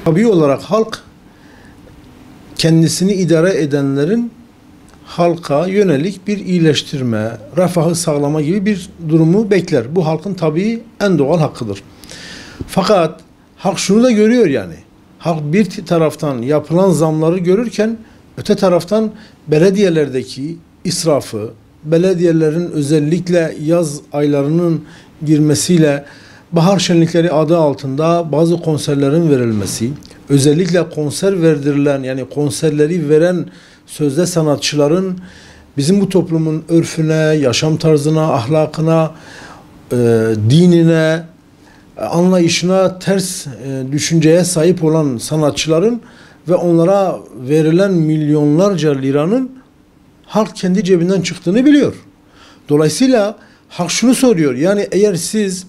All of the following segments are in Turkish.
Tabii olarak halk kendisini idare edenlerin halka yönelik bir iyileştirme, refahı sağlama gibi bir durumu bekler. Bu halkın tabii en doğal hakkıdır. Fakat halk şunu da görüyor yani. Halk bir taraftan yapılan zamları görürken öte taraftan belediyelerdeki israfı, belediyelerin özellikle yaz aylarının girmesiyle bahar şenlikleri adı altında bazı konserlerin verilmesi, özellikle konser verdirilen yani konserleri veren sözde sanatçıların bizim bu toplumun örfüne, yaşam tarzına, ahlakına, dinine, anlayışına ters düşünceye sahip olan sanatçıların ve onlara verilen milyonlarca liranın halk kendi cebinden çıktığını biliyor. Dolayısıyla halk şunu soruyor. Yani eğer siz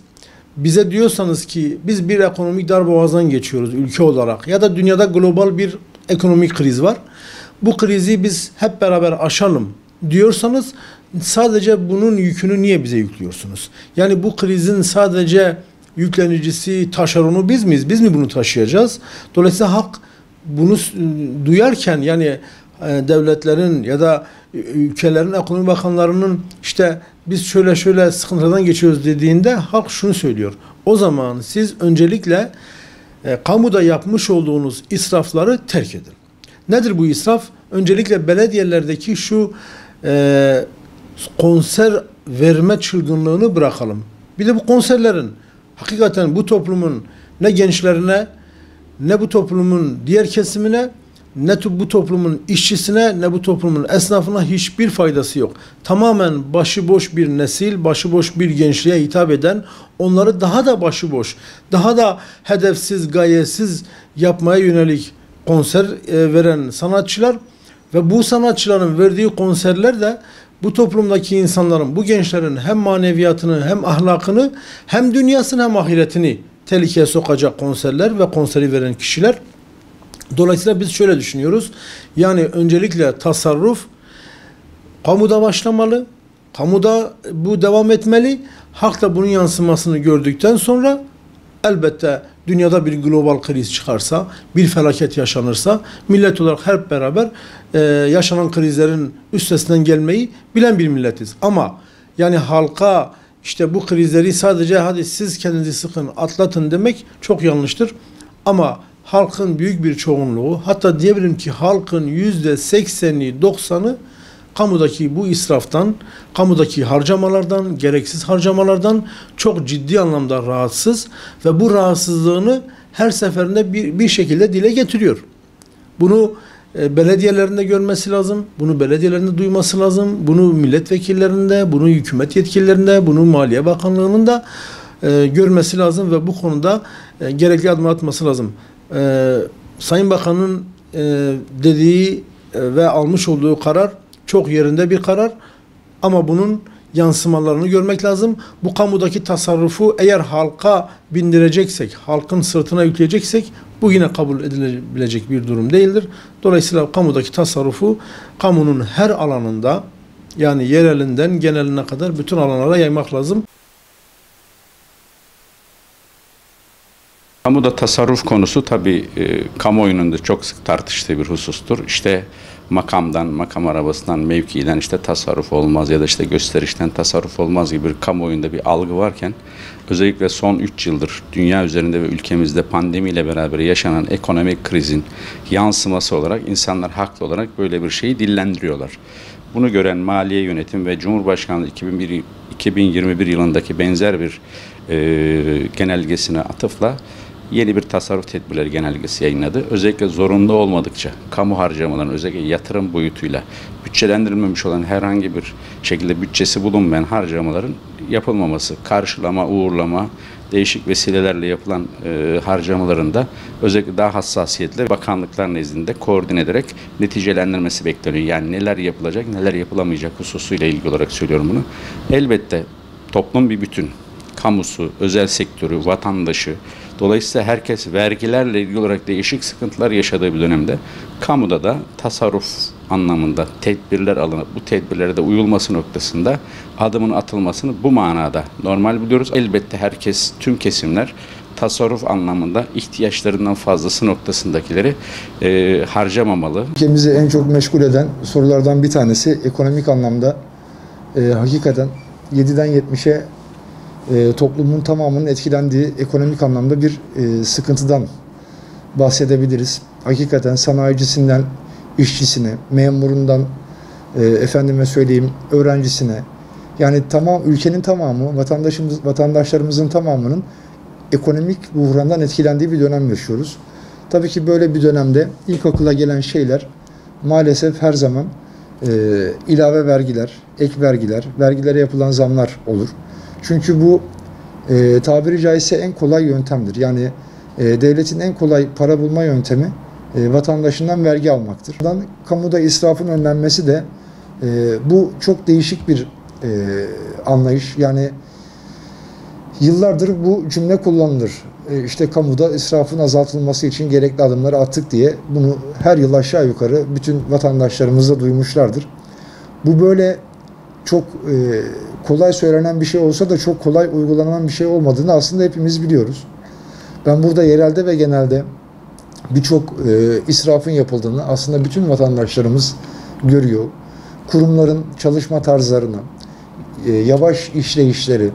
bize diyorsanız ki biz bir ekonomik darboğazdan geçiyoruz ülke olarak ya da dünyada global bir ekonomik kriz var. Bu krizi biz hep beraber aşalım diyorsanız sadece bunun yükünü niye bize yüklüyorsunuz? Yani bu krizin sadece yüklenicisi, taşeronu biz miyiz? Biz mi bunu taşıyacağız? Dolayısıyla halk bunu duyarken yani devletlerin ya da ülkelerin ekonomi bakanlarının işte biz şöyle şöyle sıkıntılardan geçiyoruz dediğinde halk şunu söylüyor. O zaman siz öncelikle kamuda yapmış olduğunuz israfları terk edin. Nedir bu israf? Öncelikle belediyelerdeki şu konser verme çılgınlığını bırakalım. Bir de bu konserlerin hakikaten bu toplumun ne gençlerine ne bu toplumun diğer kesimine ne bu toplumun işçisine ne bu toplumun esnafına hiçbir faydası yok. Tamamen başıboş bir nesil, başıboş bir gençliğe hitap eden, onları daha da başıboş, daha da hedefsiz, gayesiz yapmaya yönelik konser veren sanatçılar ve bu sanatçıların verdiği konserler de bu toplumdaki insanların, bu gençlerin hem maneviyatını hem ahlakını hem dünyasını hem ahiretini tehlikeye sokacak konserler ve konseri veren kişiler. Dolayısıyla biz şöyle düşünüyoruz. Yani öncelikle tasarruf kamuda başlamalı. Kamuda bu devam etmeli. Halk da bunun yansımasını gördükten sonra elbette dünyada bir global kriz çıkarsa, bir felaket yaşanırsa millet olarak hep beraber yaşanan krizlerin üstesinden gelmeyi bilen bir milletiz. Ama yani halka işte bu krizleri sadece hadi siz kendinizi sıkın, atlatın demek çok yanlıştır. Ama halkın büyük bir çoğunluğu, hatta diyebilirim ki halkın %80'i, 90'ı kamudaki bu israftan, kamudaki harcamalardan, gereksiz harcamalardan çok ciddi anlamda rahatsız ve bu rahatsızlığını her seferinde bir şekilde dile getiriyor. Bunu belediyelerinde görmesi lazım, bunu belediyelerinde duyması lazım, bunu milletvekillerinde, bunu hükümet yetkililerinde, bunu Maliye Bakanlığı'nın da görmesi lazım ve bu konuda gerekli adım atması lazım. Sayın Bakan'ın dediği ve almış olduğu karar çok yerinde bir karar ama bunun yansımalarını görmek lazım. Bu kamudaki tasarrufu eğer halka bindireceksek, halkın sırtına yükleyeceksek bu yine kabul edilebilecek bir durum değildir. Dolayısıyla kamudaki tasarrufu kamunun her alanında yani yerelinden geneline kadar bütün alanlara yaymak lazım. Kamuda tasarruf konusu tabii kamuoyunun da çok sık tartıştığı bir husustur. İşte makamdan, makam arabasından, mevkiden işte tasarruf olmaz ya da işte gösterişten tasarruf olmaz gibi bir kamuoyunda bir algı varken özellikle son 3 yıldır dünya üzerinde ve ülkemizde pandemiyle beraber yaşanan ekonomik krizin yansıması olarak insanlar haklı olarak böyle bir şeyi dillendiriyorlar. Bunu gören Maliye Yönetim ve Cumhurbaşkanlığı 2021 yılındaki benzer bir genelgesine atıfla yeni bir tasarruf tedbirleri genelgesi yayınladı. Özellikle zorunlu olmadıkça kamu harcamalarının özellikle yatırım boyutuyla bütçelendirilmemiş olan herhangi bir şekilde bütçesi bulunmayan harcamaların yapılmaması, karşılama, uğurlama, değişik vesilelerle yapılan harcamaların da özellikle daha hassasiyetle bakanlıklar nezdinde koordine ederek neticelendirmesi bekleniyor. Yani neler yapılacak, neler yapılamayacak hususuyla ilgili olarak söylüyorum bunu. Elbette toplum bir bütün. Kamusu, özel sektörü, vatandaşı, dolayısıyla herkes vergilerle ilgili olarak değişik sıkıntılar yaşadığı bir dönemde kamuda da tasarruf anlamında tedbirler alınıp bu tedbirlere de uyulması noktasında adımın atılmasını bu manada normal biliyoruz. Elbette herkes, tüm kesimler tasarruf anlamında ihtiyaçlarından fazlası noktasındakileri harcamamalı. Ülkemizi en çok meşgul eden sorulardan bir tanesi ekonomik anlamda hakikaten 7'den 70'e toplumun tamamının etkilendiği ekonomik anlamda bir sıkıntıdan bahsedebiliriz. Hakikaten sanayicisinden işçisine, memurundan efendime söyleyeyim öğrencisine, yani ülkenin tamamı, vatandaşlarımızın tamamının ekonomik buhrandan etkilendiği bir dönem yaşıyoruz. Tabii ki böyle bir dönemde ilk akıla gelen şeyler maalesef her zaman ilave vergiler, ek vergiler, vergilere yapılan zamlar olur. Çünkü bu tabiri caizse en kolay yöntemdir. Yani devletin en kolay para bulma yöntemi vatandaşından vergi almaktır. Kamuda israfın önlenmesi de bu çok değişik bir anlayış. Yani yıllardır bu cümle kullanılır. İşte kamuda israfın azaltılması için gerekli adımları attık diye bunu her yıl aşağı yukarı bütün vatandaşlarımız da duymuşlardır. Bu böyle çok kolay söylenen bir şey olsa da çok kolay uygulanan bir şey olmadığını aslında hepimiz biliyoruz. Ben burada yerelde ve genelde birçok israfın yapıldığını aslında bütün vatandaşlarımız görüyor. Kurumların çalışma tarzlarını, yavaş işleyişleri,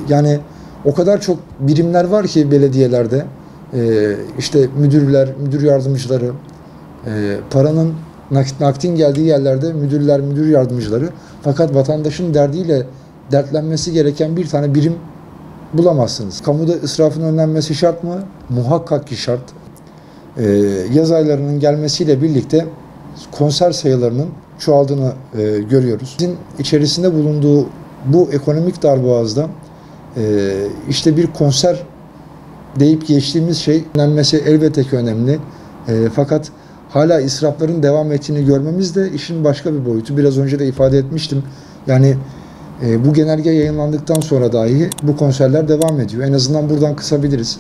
yani o kadar çok birimler var ki belediyelerde, işte müdürler, müdür yardımcıları, paranın nakdin geldiği yerlerde müdürler, müdür yardımcıları, fakat vatandaşın derdiyle dertlenmesi gereken bir tane birim bulamazsınız. Kamuda israfın önlenmesi şart mı? Muhakkak ki şart. Yaz aylarının gelmesiyle birlikte konser sayılarının çoğaldığını görüyoruz. Bizim içerisinde bulunduğu bu ekonomik darboğazda işte bir konser deyip geçtiğimiz şey önlenmesi elbette ki önemli. Fakat hala israfların devam ettiğini görmemiz de işin başka bir boyutu. Biraz önce de ifade etmiştim. Yani bu genelge yayınlandıktan sonra dahi bu konserler devam ediyor. En azından buradan kısabiliriz.